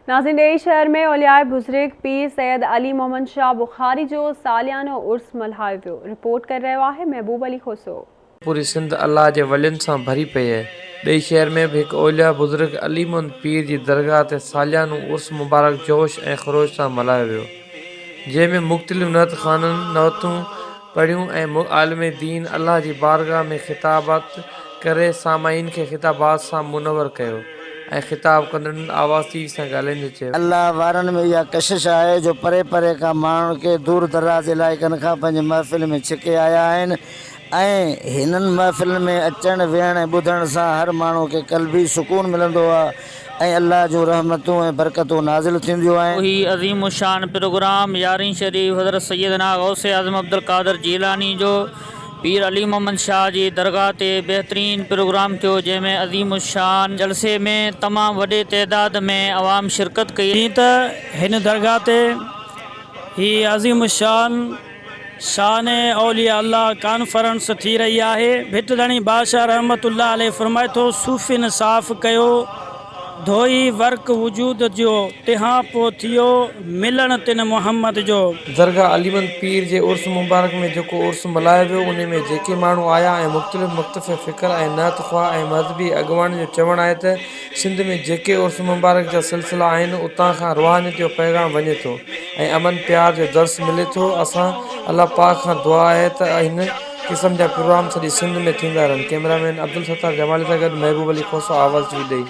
नाज़रीन, ॾेई शहर में औलियाए बुज़ुर्ग पीर सैयद अली मोहम्मद शाह बुखारी जो सालियानो उर्स मल्हायो वियो। रिपोर्ट कर रहियो आहे महबूब अली खोसो। पूरी सिंध अल्लाह जे वलियुनि सां भरी पई आहे। ॾेई शहर में भी एक औलिया बुज़ुर्ग अली मोहम्मद पीर जी दरगाह ते सालियानो उर्स मुबारक जोश ऐं ख़रोश सां मल्हायो वियो, जंहिंमें मुख़्तलिफ़ नअत ख़ाननि नअतूं पढ़ियूं ऐं आलिम दीन अल्लाह जी बारगाह में ख़िताबात करे सामाईन खे ख़िताबात सां मुनवर कयो ऐं ख़िताब कंदड़नि आवाज़ तेज़ सां ॻाल्हाईंदे चयो, अल्लाह वारनि में इहा कशिश आहे जो परे परे खां माण्हुनि खे दूर दराज इलाइक़नि खां पंहिंजी महफ़िल में छिके आया आहिनि ऐं हिननि महफ़िल में अचण वेहण ऐं ॿुधण सां हर माण्हू खे क़ल्बी सुकून मिलंदो आहे ऐं अल्लाह जूं रहमतूं ऐं बरकतूं नाज़िल थींदियूं आहिनि। वही अज़ीम शान प्रोग्राम यारहीं शरीफ हज़रत सैयदना गौसे आज़म अब्दुल कादिर जीलानी जो पीर अली मोहम्मद शाह जी दरगाह ते बेहतरीन प्रोग्राम थियो, जंहिंमें अज़ीम शान जलसे में तमामु वॾे तइदाद में आवाम शिरकत कई। त हिन दरगाह ते ही अज़ीम शान औलिया अल्लाह कॉन्फ्रेंस थी रही आहे। भिटदणी बादशाह रहमतुल्लाह अलैह फरमाए थो, सूफ़िन साफ़ कयो धोई वर्क वजूद जो तिहां पो थियो मिलन तिन मोहम्मद जो। दरगाह अली मोहम्मद पीर जे उर्स मुबारक में जेको उर्स मल्हायो वियो, उन में जेके माण्हू आया ऐं मुख़्तलिफ़ मुख़्तलिफ़ फ़िक्र ऐं नअत ख़्वाह ऐं मज़हबी अॻुवान जो चवणु आहे त सिंध में जेके उर्स मुबारक जा सिलसिला आहिनि, उतां खां रुहानियत जो पैगाम वञे थो ऐं अमन प्यार जो दर्स मिले थो। असां अल्लाह पाक खां दुआ आहे त हिन क़िस्म जा प्रोग्राम सॼी सिंध में थींदा रहनि। कैमरामैन अब्दुल सत्तार जमाली सां गॾु महबूब अली खोसो, आवाज़ टी ॾेई।